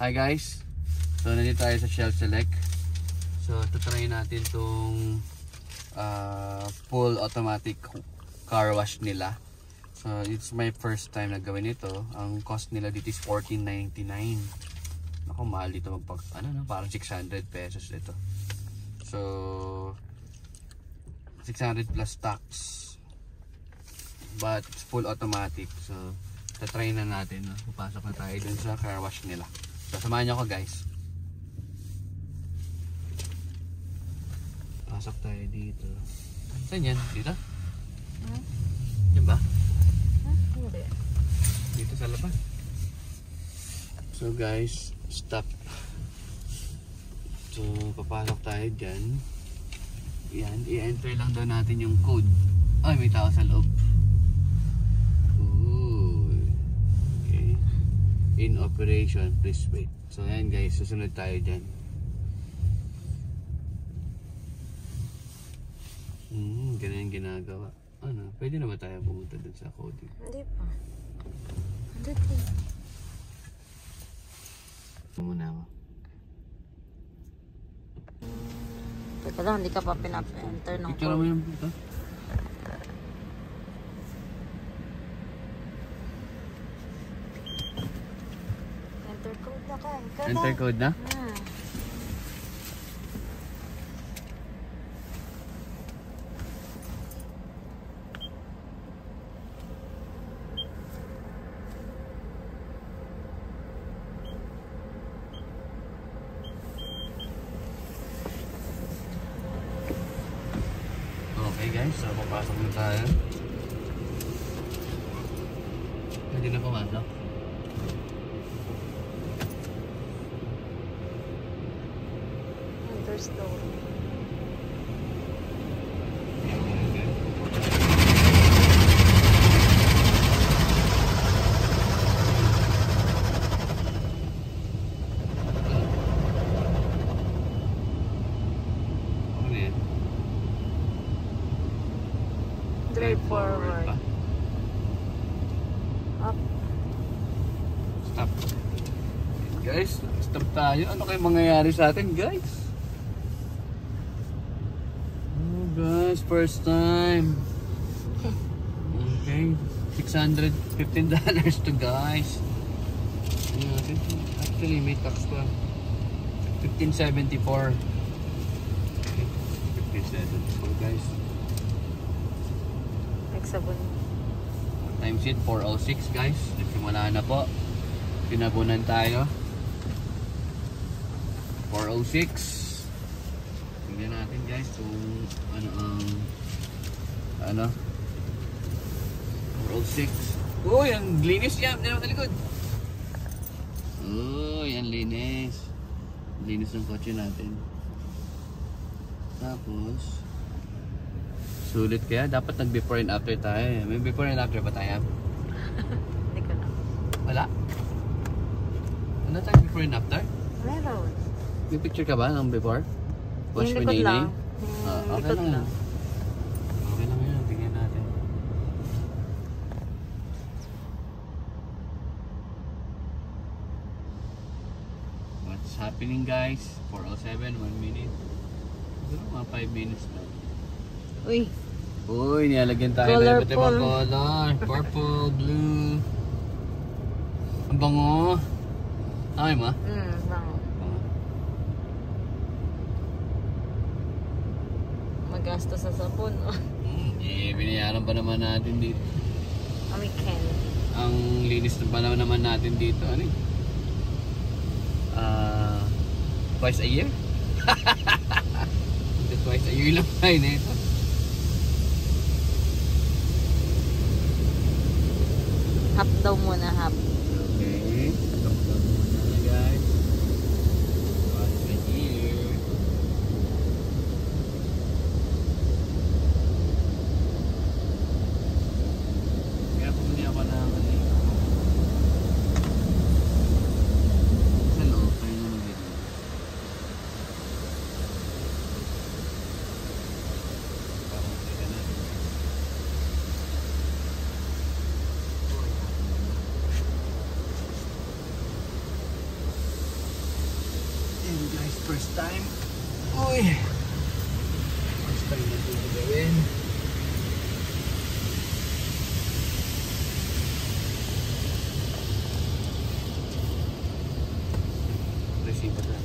Hi guys, so nandito tayo sa Shell Select. So tutry natin tong full automatic car wash nila. So it's my first time na gawin ito. Ang cost nila dito is $14.99. Ako mahal dito parang 600 pesos ito. So 600 plus tax, but it's full automatic. So tatry na natin, no? Papasok na tayo dun sa car wash nila. So samahan niyo ako guys. Pasok tayo dito. Saan yan? Dito? Yan ba? Hindi. Dito sa labas. So guys, stop. So papasok tayo dyan. Yan, i-enter lang daw natin yung code. Ay, may tao sa loob. Okay. In operation, please wait. So yan guys, susunod tayo dyan. Ganyan ginagawa. Ano, pwede na ba tayo pumunta dun sa coding? Hindi pa. Hindi pa. Muna ako. Teka lang, hindi ka pa pinap-enter ng Picture mo code. yung ito? Enter code na ka. Enter code na? Okay guys, so papasok na tayo. Pwede na pumasok. Enter store. Drive forward. Up. Stop. Guys, stop tayo. Ano kayo mangyayari sa atin guys? Oh guys, first time. Okay, $615 to guys. Actually may tax pa. $15.74. Okay, $15.74 guys. Sabon. Time sheet 406 guys. Nagsimula na po. Pinabunan tayo. 406. Tingnan natin guys kung ano 406. Oh, yung linis yan. Yan ang likod. Oh, yan linis. Linis ng kotse natin. Tapos sulit kaya dapat nag before and after tayo. May before and after ba tayo? Hindi ko na. Wala. Ano tayo before and after? Meron. May picture ka ba ng before? Wash Yung with likod lang. Okay lang yan. Okay lang yan. Tingnan natin. What's happening guys? 407, 1 minute. Siguro mga 5 minutes lang. Uy. Uy, nilalagyan tayo ng iba't ibang color. Purple, blue. Ang bango. Ay mo? Bango. Magasto sa sabon. Binayaran pa naman natin dito. Weekend. Ang linis pa naman natin dito. Ano eh? Twice a year? Twice a year lang tayo na ito. Half daw muna, half. Okay. Stop lang muna guys. Twice a year. Kaya pumili ako ng sa loob. Kaya naman dito. Parang kaya natin. guys, first time. Uy! First time na ito gawin. Resibo tayo.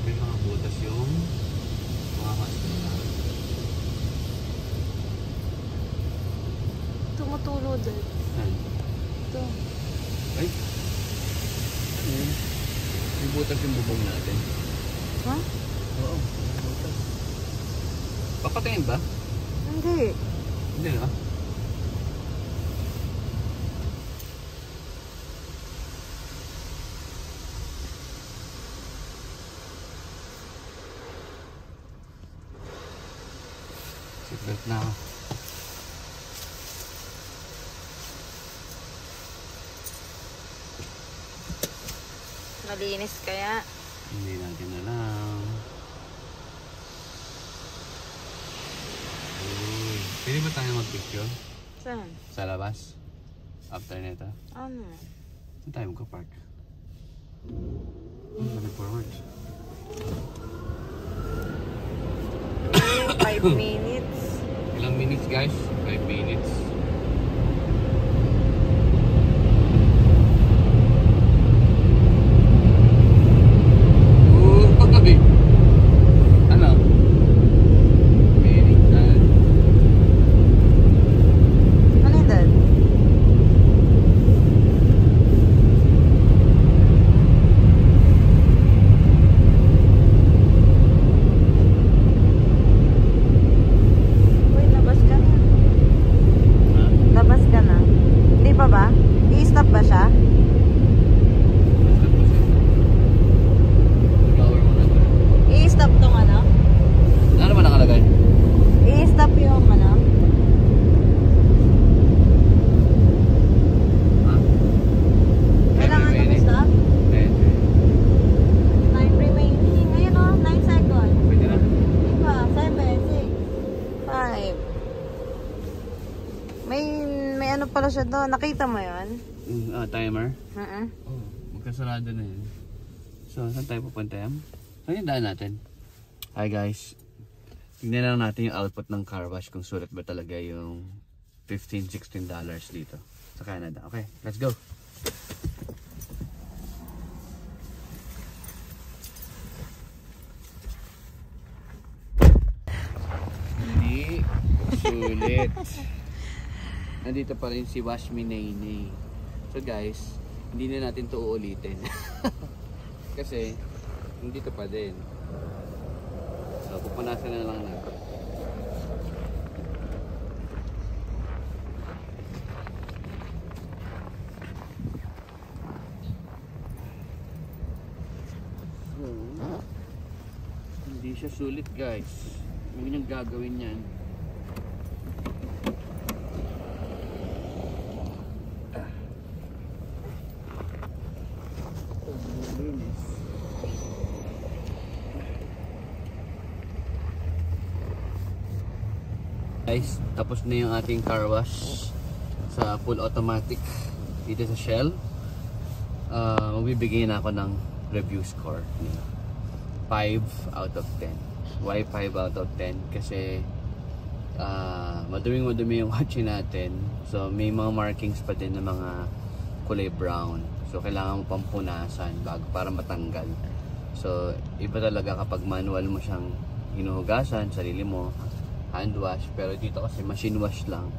May mga butas yung mga hospital. Tumutulo din. Ito. Ay! May butas yung bubong natin. Ha? Oo, may butas. Papatayin ba? Hindi. Hindi na. Seatbelt na ako. Malinis kaya. Hindi natin na lang. Uy, pwede ba tayo mag-picture? Saan? Sa labas? After nito? Ano? Saan tayo magka-park? Looking forward. 5 minutes. Ilang minutes guys? 5 minutes. Ano? Ano yun dad? Uy, labas ka na. Labas ka na. Hindi pa ba? I-stop ba siya? I-stop tong ano? Ano naman nakalagay? I-stop yung ano? Kailangan ito i-stop? Pwede. Time remaining. Ayun o, 9 seconds. Pwede na. Iba, 7, 6, 5. May ano pala siya doon. Nakita mo yun? Timer? Oo. Oh, magkasarado na yun. So, saan tayo pupunta yan? Saan yung daan natin? Hi guys. Tignan lang natin yung output ng car wash kung sulit ba talaga yung $15-16 dito sa Canada. Okay, let's go. Hindi sulit. Nandito pa rin si Wash Me Nainay. So guys, hindi na natin to uulitin. Kasi nandito pa din. So pupunasan na lang natin. Hindi siya sulit guys. Huwag niyang gagawin yan. Guys, tapos na yung ating car wash sa full automatic dito sa Shell. Magbibigay na ako ng review score nila. 5 out of 10. Why 5 out of 10? Kasi madumi yung kotse natin. So may mga markings pa din na mga kulay brown. So kailangan mo pang punasan bago para matanggal. So iba talaga kapag manual mo siyang hinuhugasan, sarili mo, hand wash. Pero dito kasi machine wash lang.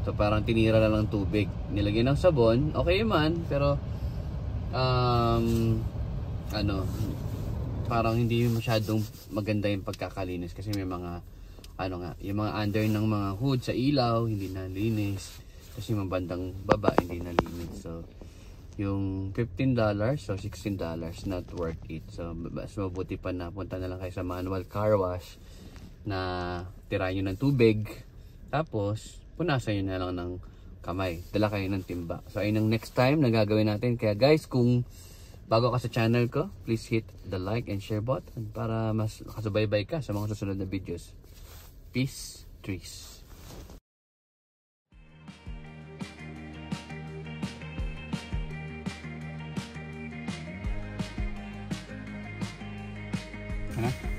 So parang tinira na lang tubig. Nilagyan ng sabon, okay man. Pero parang hindi masyadong maganda yung pagkakalinis. Kasi may mga yung mga under ng mga hood sa ilaw, hindi nalinis. Kasi yung bandang baba, hindi nalinis. So yung $15, so $16, not worth it. So mas mabuti pa na punta na lang kayo sa manual car wash na tirahin nyo ng tubig, tapos punasan nyo na lang ng kamay, dala kayo ng timba. So ayun ang next time na gagawin natin. Kaya guys, kung bago ka sa channel ko, please hit the like and share button para mas nakasubaybay ka sa mga susunod na videos. Peace, trees. Ano?